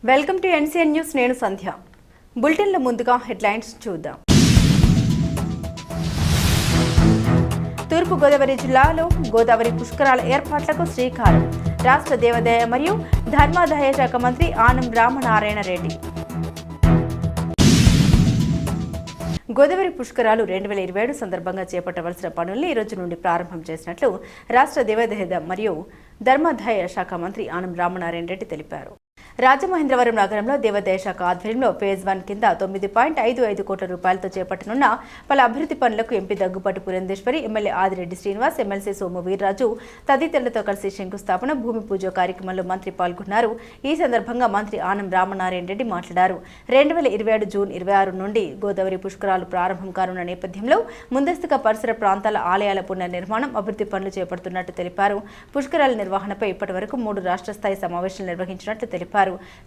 Welcome to NCN news. నేను సంధ్య. బులెటిన్ల ముందుగా headlines చూద్దాం. తూర్పు గోదావరి జిల్లాలో గోదావరి పుష్కరాల ఏర్పాట్లకు శ్రీకారం. రాష్ట్ర దేవాదాయ మరియు ధర్మాదాయ శాఖ మంత్రి ఆనం రామనారాయణ రెడ్డి. గోదావరి పుష్కరాలు 2027 సందర్భంగా చేపట్టవలసిన పనుల్ని ఈ రోజు నుండి ప్రారంభం చేసినట్లు రాష్ట్ర దేవాదాయ మరియు ధర్మాదాయ శాఖ మంత్రి ఆనం రామనారాయణ రెడ్డి తెలిపారు. రాజమహేంద్రవరం నగరంలో దేవాదాయ శాఖ ఆధ్వర్యంలో ఫేజ్ 1 కింద 9.55 కోట్ల రూపాయలతో చేపట్టనున్న పలు అభివృద్ధి పనులకు MP Daggubati Purandeswari, MLA Adireddy Srinivas, MLC Somu Veerraju తదితరులతో కలిసి శంకుస్థాపన, భూమి పూజ కార్యక్రమంలో మంత్రి పాల్గొన్నారు. ఈ సందర్భంగా మంత్రి ఆనం రామనారాయణ రెడ్డి మాట్లాడారు. 2027 జూన్ 26 నుండి గోదావరి పుష్కరాలు ప్రారంభం కానున్న నేపథ్యంలో ముందస్తుగా పరిసర ప్రాంతాల ఆలయాల పునర్నిర్మాణం, అభివృద్ధి పనులు చేపడుతున్నట్టు తెలిపారు. పుష్కరాల నిర్వహణపై ఇప్పటివరకు 3 రాష్ట్ర స్థాయి సమావేశాలు నిర్వహించినట్లు తెలిపారు.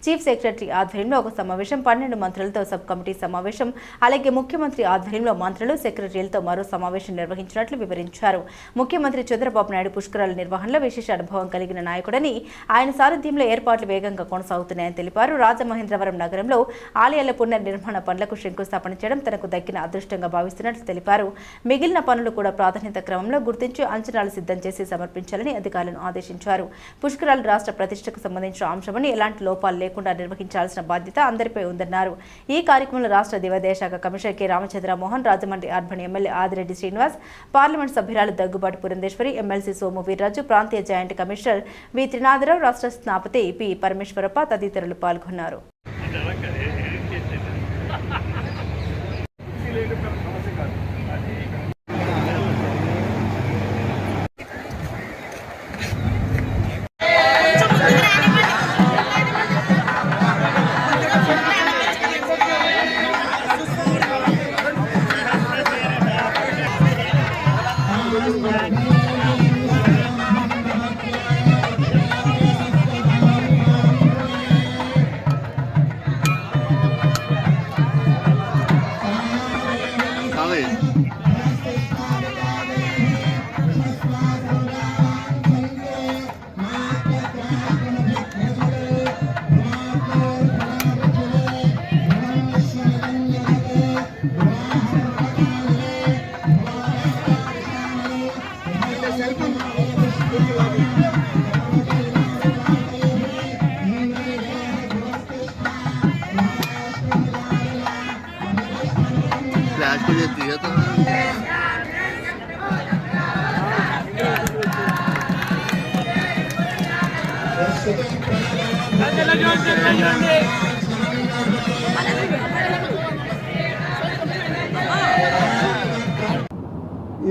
చీఫ్ సెక్రటరీ ఆధ్వర్యంలో ఒక సమావేశం, 12 మంత్రులతో సబ్ కమిటీ సమావేశం, అలాగే ముఖ్యమంత్రి ఆధ్వర్యంలో మంత్రులు, సెక్రటరీలతో మరో సమావేశం నిర్వహించినట్లు వివరించారు. ముఖ్యమంత్రి చంద్రబాబు నాయుడు పుష్కరాల నిర్వహణలో విశేష అనుభవం కలిగిన నాయకుడని, ఆయన సారథ్యంలో ఏర్పాట్లు వేగంగా కొనసాగుతున్నాయని తెలిపారు. రాజమహేంద్రవరం నగరంలో ఆలయాల పునర్నిర్మాణ పనులకు శంకుస్థాపన చేయడం తనకు దక్కిన అదృష్టంగా భావిస్తున్నట్లు తెలిపారు. మిగిలిన పనులు కూడా ప్రాధాన్యత క్రమంలో గుర్తించి అంచనాలు సిద్ధం చేసి సమర్పించాలని అధికారులను ఆదేశించారు. పుష్కరాలు రాష్ట్ర ప్రతిష్టకు సంబంధించిన అంశమని, ఎలాంటి లోపాలు లేకుండా నిర్వహించాల్సిన బాధ్యత అందరిపై ఉందన్నారు. ఈ కార్యక్రమంలో రాష్ట్ర దేవాదాయ శాఖ commissioner K Ramachandra Mohan, Rajahmundry urban MLA Adireddy Srinivas, parliament సభ్యురాలు దగ్గుబాటి పురంధేశ్వరి, ఎమ్మెల్సీ సోము వీర్రాజు, ప్రాంతీయ జాయింట్ కమిషనర్ వి త్రినాథరావు, రాష్ట్ర స్థాపతి పి పరమేశ్వరప్ప తదితరులు పాల్గొన్నారు.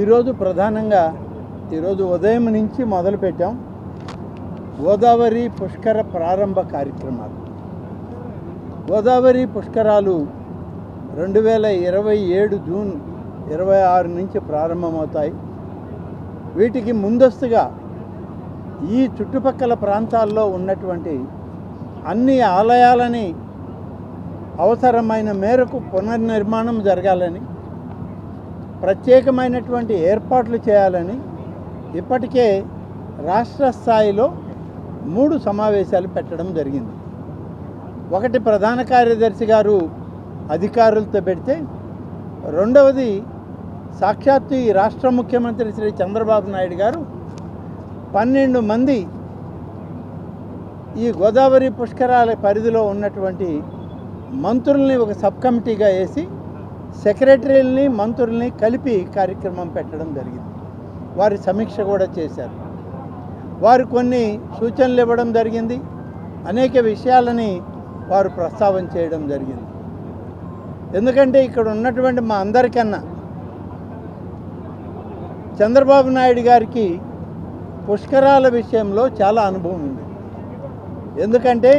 ఈరోజు ప్రధానంగా ఉదయం నుంచి మొదలుపెట్టాం గోదావరి పుష్కర ప్రారంభ కార్యక్రమాలు. గోదావరి పుష్కరాలు 2027 జూన్ 26 నుంచి ప్రారంభమవుతాయి. వీటికి ముందస్తుగా ఈ చుట్టుపక్కల ప్రాంతాల్లో ఉన్నటువంటి అన్ని ఆలయాలని అవసరమైన మేరకు పునర్నిర్మాణం జరగాలని, ప్రత్యేకమైనటువంటి ఏర్పాట్లు చేయాలని ఇప్పటికే రాష్ట్ర స్థాయిలో 3 సమావేశాలు పెట్టడం జరిగింది. ఒకటి ప్రధాన కార్యదర్శి గారు అధికారులతో పెడితే, రెండవది సాక్షాత్తు ఈ రాష్ట్ర ముఖ్యమంత్రి శ్రీ చంద్రబాబు నాయుడు గారు 12 మంది ఈ గోదావరి పుష్కరాల పరిధిలో ఉన్నటువంటి మంత్రుల్ని ఒక సబ్ కమిటీగా వేసి సెక్రటరీలని, మంత్రుల్ని కలిపి కార్యక్రమం పెట్టడం జరిగింది. వారి సమీక్ష కూడా చేశారు. వారు కొన్ని సూచనలు ఇవ్వడం జరిగింది. అనేక విషయాలని వారు ప్రస్తావన చేయడం జరిగింది. ఎందుకంటే ఇక్కడ ఉన్నటువంటి మా అందరికన్నా చంద్రబాబు నాయుడు గారికి పుష్కరాల విషయంలో చాలా అనుభవం ఉంది. ఎందుకంటే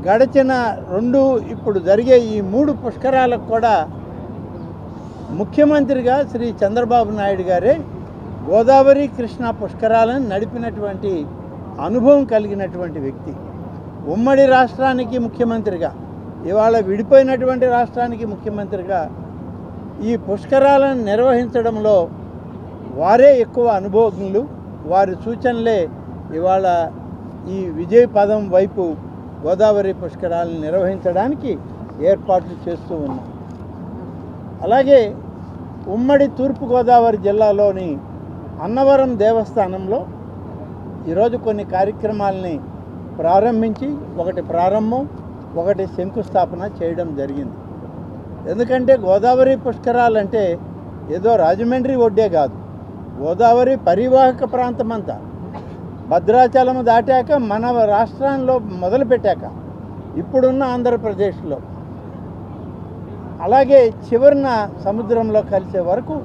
గడిచిన 2 ఇప్పుడు జరిగే ఈ 3 పుష్కరాలకు కూడా ముఖ్యమంత్రిగా శ్రీ చంద్రబాబు నాయుడు గారే గోదావరి కృష్ణా పుష్కరాలను నడిపినటువంటి అనుభవం కలిగినటువంటి వ్యక్తి. ఉమ్మడి రాష్ట్రానికి ముఖ్యమంత్రిగా, ఇవాళ విడిపోయినటువంటి రాష్ట్రానికి ముఖ్యమంత్రిగా ఈ పుష్కరాలను నిర్వహించడంలో వారే ఎక్కువ అనుభవజ్ఞులు. వారి సూచనలే ఇవాళ ఈ విజయ పదం వైపు గోదావరి పుష్కరాలను నిర్వహించడానికి ఏర్పాట్లు చేస్తూ ఉన్నాం. అలాగే ఉమ్మడి తూర్పుగోదావరి జిల్లాలోని అన్నవరం దేవస్థానంలో ఈరోజు కొన్ని కార్యక్రమాలని ప్రారంభించి ఒకటి ప్రారంభం ఒకటి శంకుస్థాపన చేయడం జరిగింది. ఎందుకంటే గోదావరి పుష్కరాలంటే ఏదో రాజమండ్రి ఒడ్డే కాదు, గోదావరి పరివాహక ప్రాంతం అంతా భద్రాచలం దాటాక మన రాష్ట్రంలో మొదలుపెట్టాక ఇప్పుడున్న ఆంధ్రప్రదేశ్లో అలాగే చివరిన సముద్రంలో కలిసే వరకు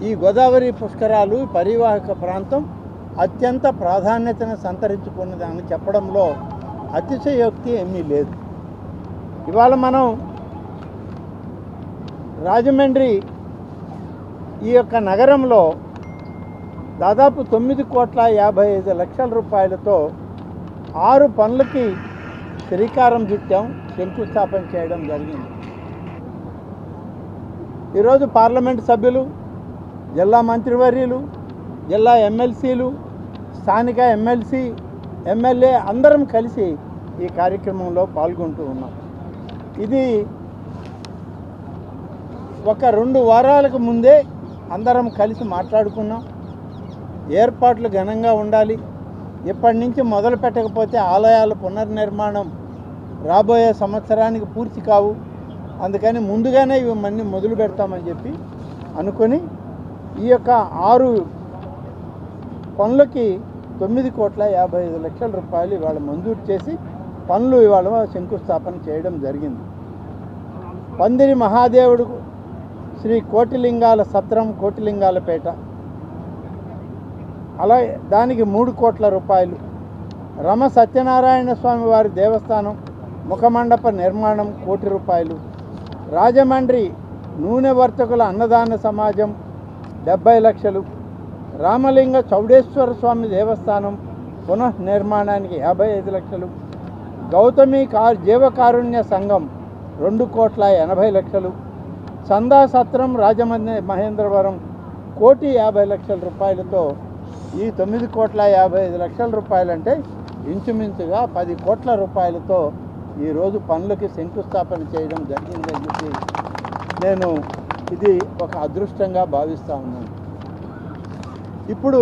ఈ గోదావరి పుష్కరాలు పరివాహక ప్రాంతం అత్యంత ప్రాధాన్యతను సంతరించుకున్నదని చెప్పడంలో అతిశయోక్తి ఏమీ లేదు. ఇవాళ మనం రాజమండ్రి ఈ యొక్క నగరంలో దాదాపు 9,55,00,000 రూపాయలతో 6 పనులకి శ్రీకారం చుట్టాం, శంకుస్థాపన చేయడం జరిగింది. ఈరోజు పార్లమెంట్ సభ్యులు, జిల్లా మంత్రివర్యులు, జిల్లా ఎమ్మెల్సీలు, స్థానిక ఎమ్మెల్యే అందరం కలిసి ఈ కార్యక్రమంలో పాల్గొంటూ ఉన్నాం. ఇది ఒక 2 వారాలకు ముందే అందరం కలిసి మాట్లాడుకున్నాం. ఏర్పాట్లు ఘనంగా ఉండాలి, ఇప్పటి నుంచి మొదలు పెట్టకపోతే ఆలయాల పునర్నిర్మాణం రాబోయే సంవత్సరానికి పూర్తి కావు, అందుకని ముందుగానే ఇవన్నీ మొదలు పెడతామని చెప్పి అనుకొని ఈ యొక్క 6 పనులకి 9,55,00,000 రూపాయలు ఇవాళ మంజూరు చేసి పనులు ఇవాళ శంకుస్థాపన చేయడం జరిగింది. పందిరి మహాదేవుడు శ్రీ కోటిలింగాల సత్రం, కోటిలింగాలపేట, అలా దానికి 3 కోట్ల రూపాయలు. రమ సత్యనారాయణ స్వామి వారి దేవస్థానం ముఖమండప నిర్మాణం 1 కోటి రూపాయలు. రాజమండ్రి నూనె వర్తకుల అన్నదాన సమాజం 70 లక్షలు. రామలింగ చౌడేశ్వర స్వామి దేవస్థానం పునఃనిర్మాణానికి 55 లక్షలు. గౌతమి జీవకారుణ్య సంఘం 2,80,00,000. చందా సత్రం రాజమహేంద్రవరం 1,50,00,000 రూపాయలతో ఈ 9,55,00,000 రూపాయలంటే ఇంచుమించుగా 10 కోట్ల రూపాయలతో ఈరోజు పనులకి శంకుస్థాపన చేయడం జరిగిందని చెప్పి నేను ఇది ఒక అదృష్టంగా భావిస్తూ ఉన్నాను. ఇప్పుడు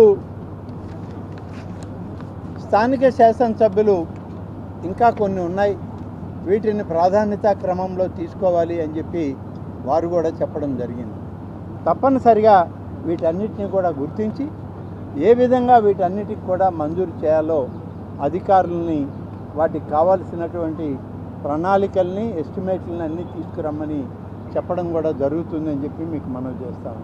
స్థానిక శాసనసభ్యులు ఇంకా కొన్ని ఉన్నాయి, వీటిని ప్రాధాన్యత క్రమంలో తీసుకోవాలి అని చెప్పి వారు కూడా చెప్పడం జరిగింది. తప్పనిసరిగా వీటన్నిటిని కూడా గుర్తించి ఏ విధంగా వీటన్నిటికి కూడా మంజూరు చేయాలో అధికారులని వాటికి కావాల్సినటువంటి ప్రణాళికల్ని, ఎస్టిమేట్లని అన్నీ తీసుకురమ్మని చెప్పడం కూడా జరుగుతుందని చెప్పి మీకు మనవి చేస్తాను.